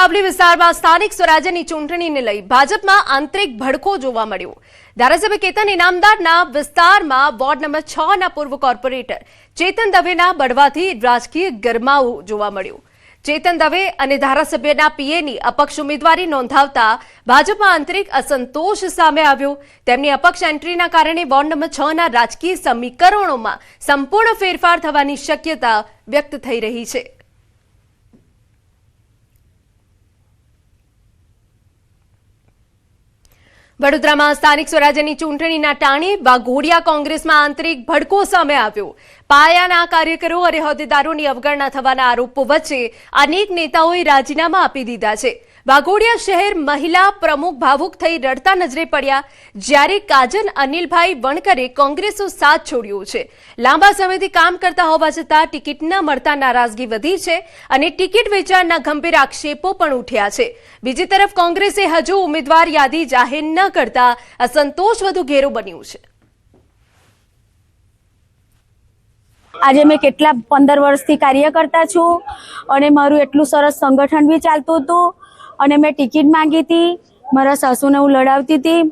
સાવલી વિસ્તારમાં સ્થાનિક સ્વરાજ્યની ચૂંટણીને લઈ ભાજપમાં આંતરિક ભડકો જોવા મળ્યો। ધારાસભ્ય કેતન ઇનામદારના વિસ્તારમાં વોર્ડ નંબર 6 ના પૂર્વ કોર્પોરેટર ચેતન દવેના બળવાથી રાજકીય ગરમાવો જોવા મળ્યો। ચેતન દવે અને ધારાસભ્યના પીએની અપક્ષ ઉમેદવારી નોંધાવતા ભાજપમાં આંતરિક અસંતોષ સામે આવ્યો। તેમની અપક્ષ એન્ટ્રીના કારણે વોર્ડ નંબર 6 ના રાજકીય સમીકરણોમાં સંપૂર્ણ ફેરફાર થવાની શક્યતા વ્યક્ત થઈ રહી છે। વડોદરામાં સ્થાનિક સ્વરાજ્યની ચૂંટણીના ટાણે વાઘોડિયા કોંગ્રેસમાં આંતરિક ભડકો સામે આવ્યો। પાયાના કાર્યકરો અને હોદ્દેદારોની અવગણના થવાના આરોપો વચ્ચે અનેક નેતાઓએ રાજીનામા આપી દીધા છે। વાઘોડિયા શહેર મહિલા પ્રમુખ ભાવુક થઈ રડતા નજરે પડ્યા, જ્યારે કાજન અનિલભાઈ વણકરે કોંગ્રેસનો સાથ છોડ્યો છે। લાંબા સમયથી કામ કરતા હોવા છતાં ટિકિટ ન મળતા નારાજગી વધી છે અને ટિકિટ વેચાણના ગંભીર આક્ષેપો પણ ઉઠ્યા છે। બીજી તરફ કોંગ્રેસે હજુ ઉમેદવાર યાદી જાહેર ન કરતા અસંતોષ વધુ ઘેરો બન્યો છે। આજે મેં કેટલા 15 વર્ષથી કાર્ય કરતા છું અને મારું એટલું સરસ સંગઠન બી ચાલતું હતું અને મેં ટિકિટ માંગી હતી। મારા સાસુને હું લડાવતી હતી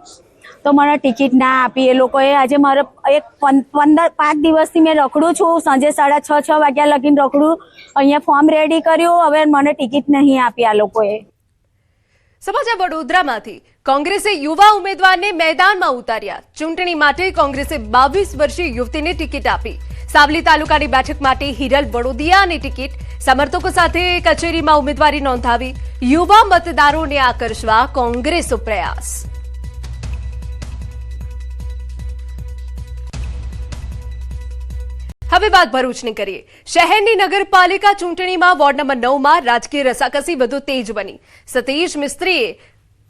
તો મને ટિકિટ ના આપી એ લોકોએ। આજે મારે 5 દિવસથી મેં રખડું છું, સાંજે 6:30 વાગ્યા લગીને રખડું, અહીંયા ફોર્મ રેડી કર્યું, હવે મને ટિકિટ નહીં આપી આ લોકોએ। સમાચાર વડોદરામાંથી કોંગ્રેસે યુવા ઉમેદવારને મેદાનમાં ઉતાર્યા। ચૂંટણી માટે કોંગ્રેસે 22 વર્ષીય યુવતીને ટિકિટ આપી। સાવલી તાલુકાની બેઠક માટે હિરલ વડોદિયાની ટિકિટ, સમર્થકો સાથે કચેરીમાં ઉમેદવારી નોંધાવી। યુવા મતદારોને આકર્ષવા કોંગ્રેસનો પ્રયાસ। હવે વાત ભરૂચની કરીએ। શહેરની નગરપાલિકા ચૂંટણીમાં વોર્ડ નંબર 9માં રાજકીય રસાકસી વધુ તેજ બની। સતીશ મિસ્ત્રીએ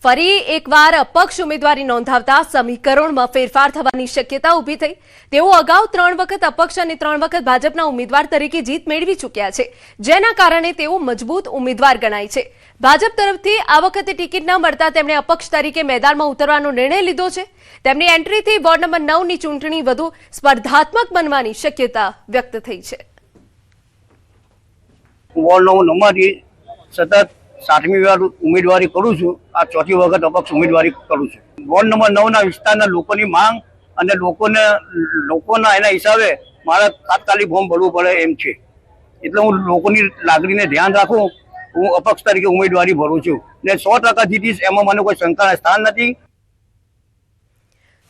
ફરી એકવાર અપક્ષ ઉમેદવારી નોંધાવતા સમીકરણમાં ફેરફાર થવાની શક્યતા ઊભી થઈ। તેઓ અગાઉ 3 વખત અપક્ષ અને 3 વખત ભાજપના ઉમેદવાર તરીકે જીત મેળવી ચૂક્યા છે, જેના કારણે તેઓ મજબૂત ઉમેદવાર ગણાય છે। ભાજપ તરફથી આ વખતે ટિકિટ ન મળતા તેમણે અપક્ષ તરીકે મેદાનમાં ઉતરવાનો નિર્ણય લીધો છે। તેમની એન્ટ્રીથી વોર્ડ નંબર 9ની ચૂંટણી વધુ સ્પર્ધાત્મક બનવાની શક્યતા વ્યક્ત થઈ છે। વોર્ડ નંબરથી સતત 7મી વાર ઉમેદવારી કરું છું। આ 4થી વખત અપક્ષ ઉમેદવારી કરું છું। વોર્ડ નંબર 9ના વિસ્તારના લોકોની માંગ અને લોકોના એના હિસાબે મારે તાત્કાલિક ફોર્મ ભરવું પડે એમ છે, એટલે હું લોકોની લાગણીને ધ્યાન રાખું, હું અપક્ષ તરીકે ઉમેદવારી ભરું છું ને 100% જીતીશ, એમાં મને કોઈ શંકાના સ્થાન નથી।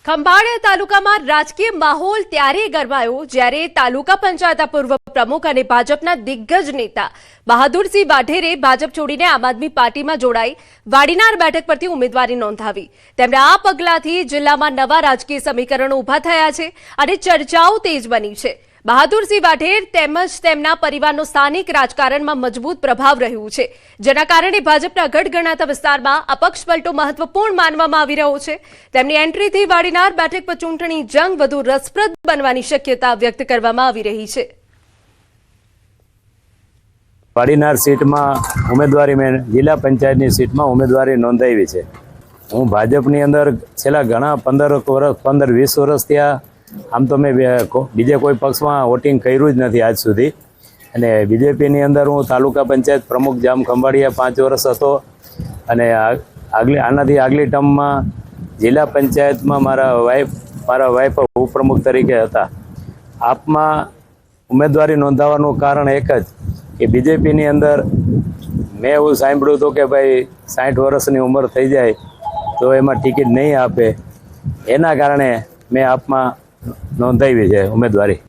ખંભાળિયા તાલુકામાં રાજકીય માહોલ ત્યારે ગરમાયો જ્યારે તાલુકા પંચાયતના પૂર્વ પ્રમુખ અને ભાજપના દિગ્ગજ નેતા બહાદુરસિંહ વાઢેરે ભાજપ છોડીને આમ આદમી પાર્ટીમાં જોડાઈ વાડીનાર બેઠક પરથી ઉમેદવારી નોંધાવી। તેમના આ પગલાથી જિલ્લામાં નવા રાજકીય સમીકરણો ઊભા થયા છે અને ચર્ચાઓ તેજ બની છે। બહાદુરસિંહ વાઢેર તેમજ તેમના પરિવારનો સ્થાનિક રાજકારણમાં મજબૂત પ્રભાવ રહ્યું છે, જેના કારણે ભાજપના ગઢ ગણાતા વિસ્તારમાં અપક્ષ પલટો મહત્વપૂર્ણ માનવામાં આવી રહ્યો છે। તેમની એન્ટ્રીથી વાડીનાર બેઠક પર ચૂંટણી જંગ વધુ રસપ્રદ બનવાની શક્યતા વ્યક્ત કરવામાં આવી રહી છે। વાડીનાર સીટમાં ઉમેદવારી મેં જિલ્લા પંચાયતની સીટમાં ઉમેદવારી નોંધાવી છે। હું ભાજપની અંદર છેલ્લા ઘણા 15-20 વર્ષથી આમ તો મેં બીજે કોઈ પક્ષમાં વોટિંગ કર્યું જ નથી આજ સુધી, અને બીજેપીની અંદર હું તાલુકા પંચાયત પ્રમુખ જામ ખંભાળિયા 5 વર્ષ હતો અને આનાથી આગલી ટર્મમાં જિલ્લા પંચાયતમાં મારા વાઇફ ઉપપ્રમુખ તરીકે હતા। આપમાં ઉમેદવારી નોંધાવવાનું કારણ એક જ કે બીજેપીની અંદર મેં એવું સાંભળ્યું હતું કે ભાઈ 60 વર્ષની ઉંમર થઈ જાય તો એમાં ટિકિટ નહીં આપે, એના કારણે મેં આપમાં નોંધાવી છે ઉમેદવારી।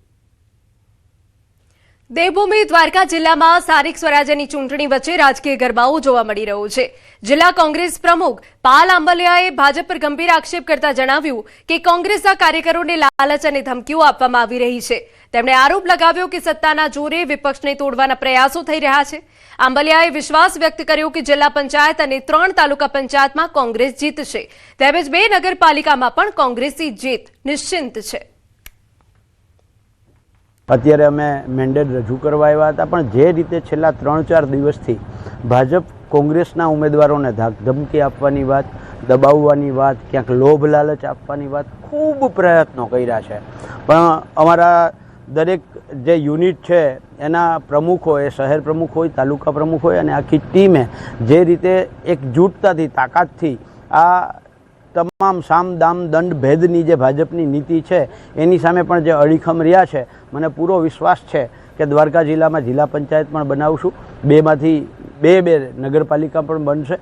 દેવભૂમિ દ્વારકા જિલ્લામાં સ્થાનિક સ્વરાજ્યની ચૂંટણી વચ્ચે રાજકીય ગરમાવો જોવા મળી રહ્યો છે। જિલ્લા કોંગ્રેસ પ્રમુખ પાલ આંબલિયાએ ભાજપ પર ગંભીર આક્ષેપ કરતા જણાવ્યું કે કોંગ્રેસના કાર્યકરોને લાલચ અને ધમકીઓ આપવામાં આવી રહી છે। તેમણે આરોપ લગાવ્યો કે સત્તાના જોરે વિપક્ષને તોડવાના પ્રયાસો થઈ રહ્યા છે। આંબલિયાએ વિશ્વાસ વ્યક્ત કર્યો કે જિલ્લા પંચાયત અને 3 તાલુકા પંચાયતમાં કોંગ્રેસ જીતશે, તેમજ 2 નગરપાલિકામાં પણ કોંગ્રેસની જીત નિશ્ચિત છે। અત્યારે અમે મેન્ડેટ રજૂ કરવા આવ્યા હતા, પણ જે રીતે છેલ્લા 3-4 દિવસથી ભાજપ કોંગ્રેસના ઉમેદવારોને ધમકી આપવાની વાત, દબાવવાની વાત, ક્યાંક લોભ લાલચ આપવાની વાત ખૂબ પ્રયત્નો કર્યા છે, પણ અમારા દરેક જે યુનિટ છે એના પ્રમુખ હોય, શહેર પ્રમુખ હોય, તાલુકા પ્રમુખ હોય અને આખી ટીમે જે રીતે એકજૂટતાથી, તાકાતથી આ તમામ સામ દામ દંડ ભેદની જે ભાજપની નીતિ છે એની સામે પણ જે અડીખમ રહ્યા છે, મને પૂરો વિશ્વાસ છે કે દ્વારકા જિલ્લામાં જિલ્લા પંચાયત પણ બનાવશું, બેમાંથી બે નગરપાલિકા પણ બનશે.